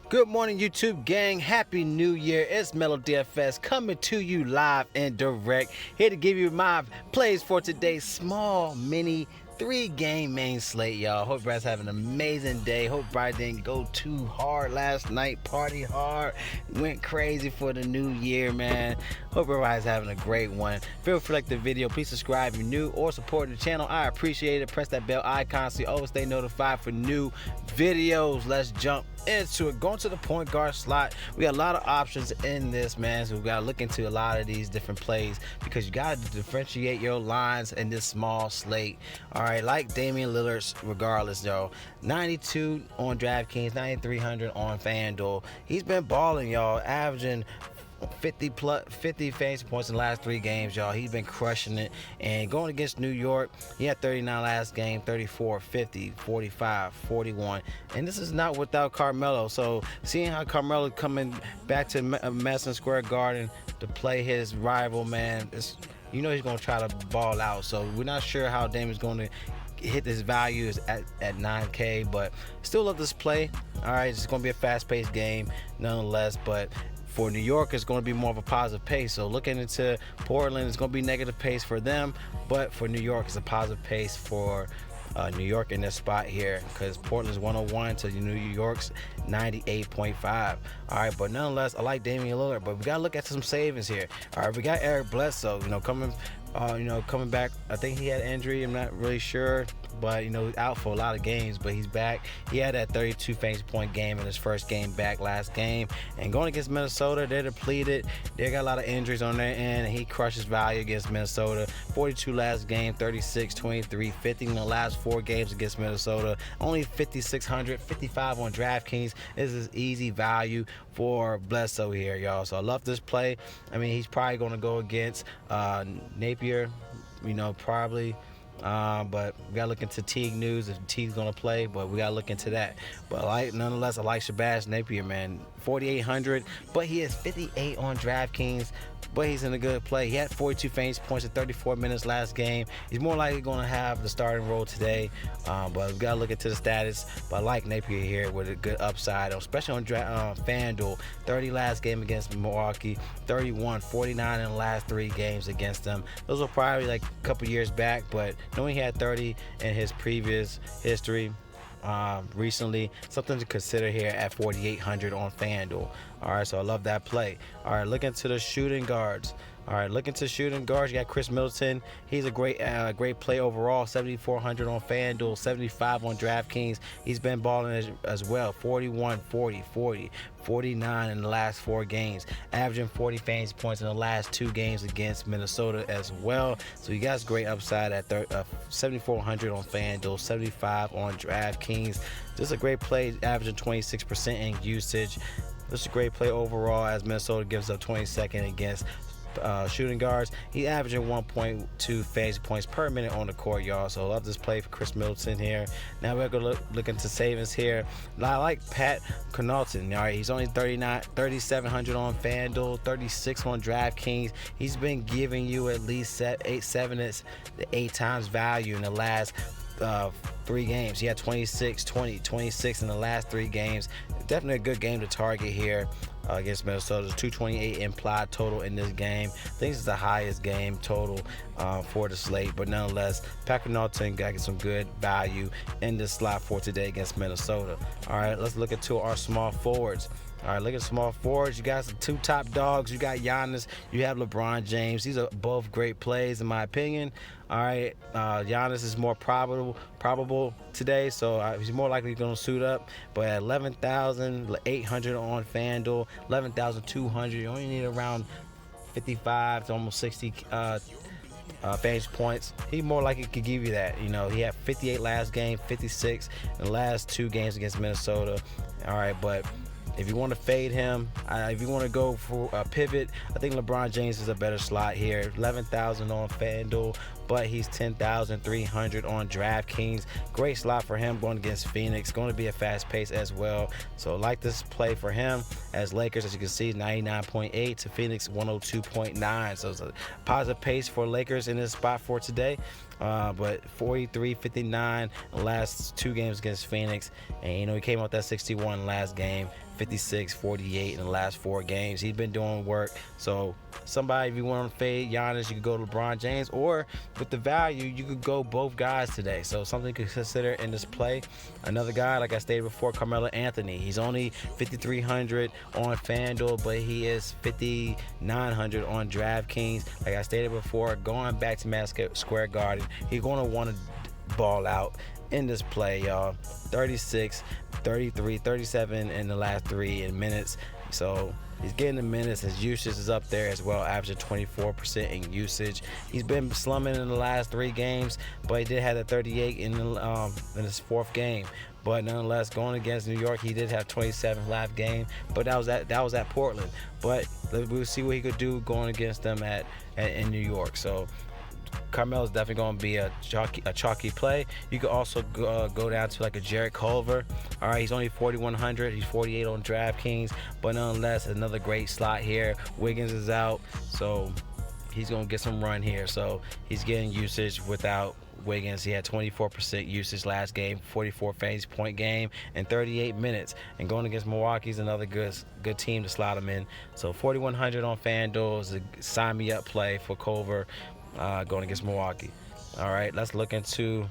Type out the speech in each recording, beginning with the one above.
Good morning, YouTube gang. Happy New Year. It's Mellow DFS coming to you live and direct. Here to give you my plays for today's small mini 3-game main slate, y'all. Hope everybody's having an amazing day. Hope everybody didn't go too hard last night. Party hard. Went crazy for the new year, man. Hope everybody's having a great one. Feel free to like the video. Please subscribe if you're new or support the channel. I appreciate it. Press that bell icon so you always stay notified for new videos. Let's jump into it. Going to the point guard slot, we got a lot of options in this, man, so we got to look into a lot of these different plays because you got to differentiate your lines in this small slate. All right, like Damian Lillard, regardless, y'all, 92 on DraftKings, 9,300 on FanDuel. He's been balling, y'all, averaging 50 fantasy points in the last 3 games, y'all. He's been crushing it. And going against New York, he had 39 last game, 34, 50, 45, 41. And this is not without Carmelo. So seeing how Carmelo coming back to Madison Square Garden to play his rival, man, you know he's going to try to ball out. So we're not sure how Damian's going to hit this value at 9K, but still love this play. All right, it's going to be a fast-paced game nonetheless, but for New York, it's going to be more of a positive pace. So looking into Portland, it's going to be negative pace for them. But for New York, it's a positive pace for New York in this spot here because Portland's 101 to New York's 98.5. All right, but nonetheless, I like Damian Lillard, but we got to look at some savings here. All right, we got Eric Bledsoe, coming back. I think he had injury. I'm not really sure, but he's out for a lot of games, but he's back. He had that 32 fantasy point game in his first game back last game. And going against Minnesota, they're depleted. They got a lot of injuries on their end, and he crushes value against Minnesota. 42 last game, 36, 23, 50 in the last 4 games against Minnesota. Only 5,600, 55 on DraftKings. This is easy value for Bledsoe here, y'all. So I love this play. I mean, he's probably going to go against Napier, probably. But we gotta look into Teague news if Teague's gonna play, but we gotta look into that. But nonetheless, I like Shabazz Napier, man. 4,800, but he is 58 on DraftKings. But he's in a good play. He had 42 fantasy points in 34 minutes last game. He's more likely going to have the starting role today. But we got to look into the status. But I like Napier here with a good upside, especially on FanDuel. 30 last game against Milwaukee, 31, 49 in the last 3 games against them. Those were probably like a couple years back, but knowing he had 30 in his previous history, recently, something to consider here at 4,800 on FanDuel. All right, so I love that play. All right, look into the shooting guards. All right, looking to shooting guards, you got Chris Middleton. He's a great play overall. 7,400 on FanDuel, 75 on DraftKings. He's been balling as well. 41, 40, 40, 49 in the last 4 games, averaging 40 fantasy points in the last 2 games against Minnesota as well. So you guys great upside at 7,400 on FanDuel, 75 on DraftKings. Just a great play, averaging 26% in usage. This is a great play overall as Minnesota gives up 22nd against shooting guards. He's averaging 1.2 fantasy points per minute on the court, y'all. So I love this play for Chris Middleton here. Now we're going to look into savings here. I like Pat Connaughton. All right, he's only 3,700 on FanDuel, 36 on DraftKings. He's been giving you at least 8 times value in the last 3 games. He had 26, 20, 26 in the last 3 games. Definitely a good game to target here against Minnesota. 228 implied total in this game. I think this is the highest game total for the slate, but nonetheless, Pat Connaughton got some good value in this slot for today against Minnesota. All right, let's look into our small forwards. All right, look at small forwards. You got some 2 top dogs. You got Giannis. You have LeBron James. These are both great plays, in my opinion. All right, Giannis is more probable today, so he's more likely going to suit up. But at 11,800 on FanDuel, 11,200, you only need around 55 to almost 60 fantasy points. He more likely could give you that. He had 58 last game, 56 in the last 2 games against Minnesota. All right, but if you want to fade him, if you want to go for a pivot, I think LeBron James is a better slot here. 11,000 on FanDuel, but he's 10,300 on DraftKings. Great slot for him going against Phoenix. Going to be a fast pace as well. So like this play for him as Lakers, as you can see, 99.8 to Phoenix 102.9. So it's a positive pace for Lakers in this spot for today. But 43-59 the last 2 games against Phoenix, and he came out that 61 last game, 56-48 in the last 4 games. He's been doing work. So somebody, if you want to fade Giannis, you could go to LeBron James, or with the value, you could go both guys today. So something you could consider in this play. Another guy, like I stated before, Carmelo Anthony. He's only 5,300 on FanDuel, but he is 5,900 on DraftKings. Like I stated before, going back to Madison Square Garden, he's going to want to ball out in this play, y'all. 36, 33, 37 in the last 3 minutes. So he's getting the minutes. His usage is up there as well, averaging 24% in usage. He's been slumming in the last 3 games, but he did have a 38 in his 4th game. But nonetheless, going against New York, he did have 27 last game, but that was at Portland. But we'll see what he could do going against them in New York. So Carmelo is definitely going to be a chalky play. You could also go down to like a Jarrett Culver. All right, he's only 4,100. He's 48 on DraftKings, but nonetheless, another great slot here. Wiggins is out, so he's going to get some run here. So he's getting usage without Wiggins. He had 24% usage last game, 44 fantasy point game, and 38 minutes. And going against Milwaukee's another good team to slot him in. So 4,100 on FanDuel is a sign me up play for Culver. Going against Milwaukee. All right, let's look into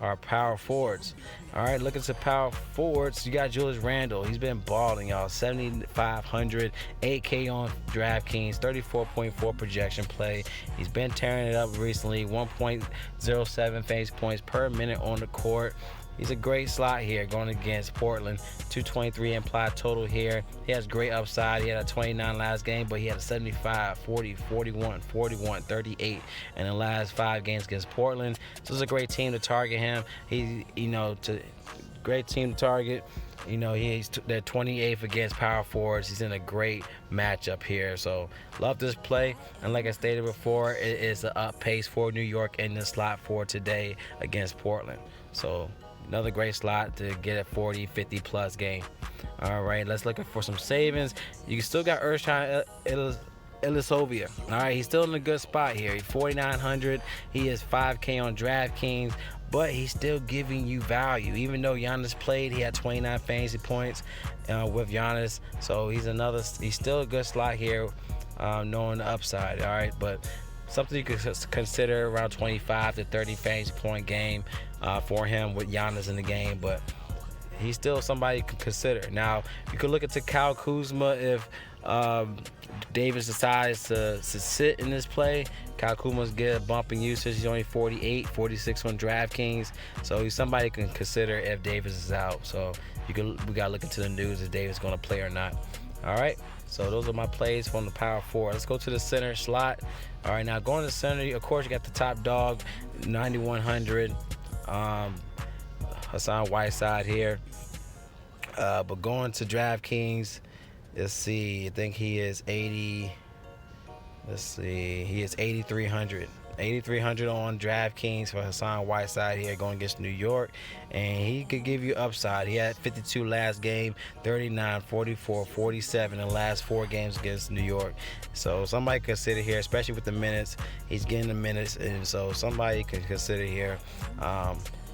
our power forwards. All right, looking to power forwards, you got Julius Randle. He's been balling, y'all. 7,500, 8K on DraftKings, 34.4 projection play. He's been tearing it up recently, 1.07 fantasy points per minute on the court. He's a great slot here going against Portland. 223 implied total here. He has great upside. He had a 29 last game, but he had a 75, 40, 41, 41, 38 in the last 5 games against Portland. So it's a great team to target him. Great team to target. He's they're 28th against power forwards. He's in a great matchup here. So love this play. And like I stated before, it is an up pace for New York in the slot for today against Portland. So another great slot to get a 40, 50 plus game. All right, let's look for some savings. You still got Ershon Ilyasova. All right, he's still in a good spot here. He's 4,900. He is 5K on DraftKings, but he's still giving you value. Even though Giannis played, he had 29 fantasy points with Giannis. So he's still a good slot here, knowing the upside. All right, but something you could consider around 25 to 30 fantasy point game for him with Giannis in the game, but he's still somebody you could consider. Now, you could look into Kyle Kuzma if Davis decides to sit in this play. Kyle Kuzma's get a bump in usage. He's only 48, 46 on DraftKings, so he's somebody you can consider if Davis is out. So we gotta look into the news if Davis is gonna play or not. All right, so those are my plays from the power forward. Let's go to the center slot. All right, now going to the center, of course, you got the top dog, 9,100, Hassan Whiteside here. But going to DraftKings, let's see, I think he is 80. Let's see, he is 8,300. 8,300 on DraftKings for Hassan Whiteside here going against New York, and he could give you upside. He had 52 last game, 39, 44, 47 in the last 4 games against New York. So somebody could consider here, especially with the minutes. He's getting the minutes, and so somebody could consider here.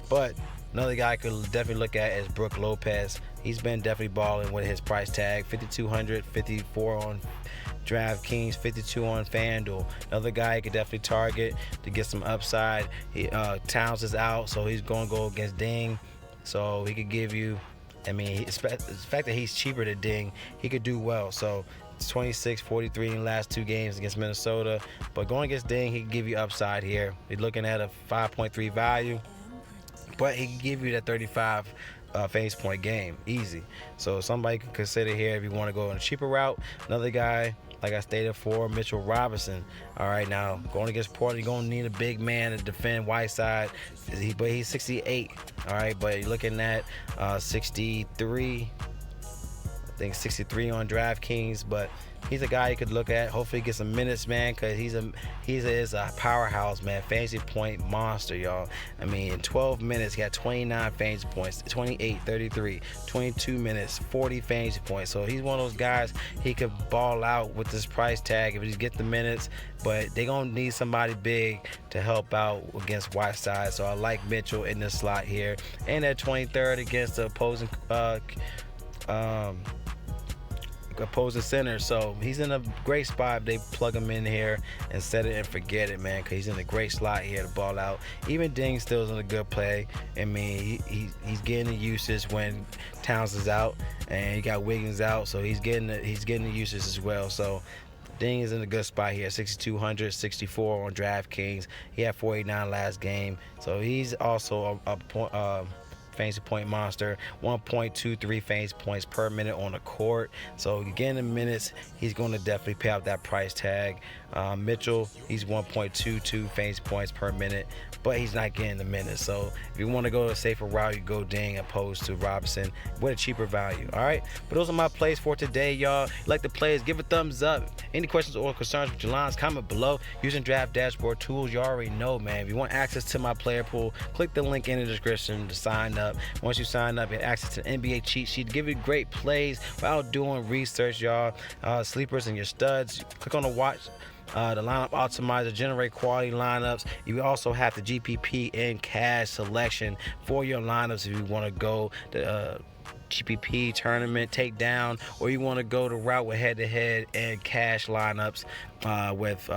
But another guy I could definitely look at is Brook Lopez. He's been definitely balling with his price tag, 5,200, 54 on DraftKings, 52 on FanDuel. Another guy you could definitely target to get some upside. Towns is out, so he's going to go against Ding. So he could give you, the fact that he's cheaper than Ding, he could do well. So it's 26, 43 in the last 2 games against Minnesota. But going against Ding, he could give you upside here. You're looking at a 5.3 value, but he can give you that 35 fantasy point game easy. So somebody can consider here if you want to go on a cheaper route. Another guy, like I stated before, Mitchell Robinson. All right, now going against Portland, you're going to need a big man to defend Whiteside, but he's 68. All right, but you're looking at 63. I think 63 on DraftKings, but he's a guy you could look at. Hopefully get some minutes, man, because he's a powerhouse, man. Fantasy point monster, y'all. I mean, in 12 minutes, he had 29 fantasy points, 28, 33, 22 minutes, 40 fantasy points. So he's one of those guys, he could ball out with this price tag if he get the minutes, but they're going to need somebody big to help out against Whiteside. So I like Mitchell in this slot here. And at 23rd against the opposing center, so he's in a great spot if they plug him in here and set it and forget it, man, because he's in a great slot here to ball out. Even Ding still's in a good play. I mean, he's getting the usage when Towns is out, and you got Wiggins out, so he's getting the usage as well. So Ding is in a good spot here, 6,200, 64 on DraftKings. He had 489 last game, so he's also a fantasy point monster. 1.23 fantasy points per minute on the court. So again, in minutes, he's going to definitely pay out that price tag. Mitchell, he's 1.22 fantasy points per minute, but he's not getting the minutes. So if you want to go a safer route, you go Ding opposed to Robinson with a cheaper value. All right, but those are my plays for today, y'all. Like the plays, give a thumbs up. Any questions or concerns with your lines, comment below. Using Draft Dashboard tools, you already know, man. If you want access to my player pool, click the link in the description to sign up. Once you sign up, you have access to the NBA cheat sheet to give you great plays without doing research, y'all. Sleepers and your studs. Click on the watch. The lineup optimizer, generate quality lineups. You also have the GPP and cash selection for your lineups if you want to go the GPP tournament takedown, or you want to go the route with head-to-head and cash lineups with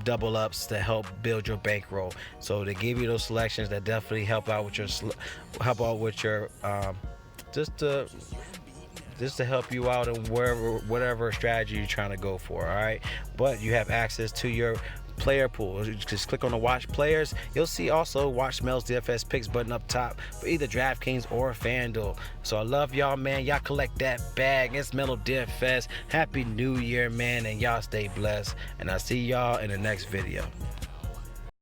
double ups to help build your bankroll. So they give you those selections that definitely help out with your just to help you out in whatever strategy you're trying to go for. All right, but you have access to your player pool. Just click on the watch players. You'll see also watch Mel's DFS picks button up top for either DraftKings or FanDuel. So I love y'all, man. Y'all collect that bag. It's Melo DFS. Happy New Year, man, and y'all stay blessed. And I'll see y'all in the next video.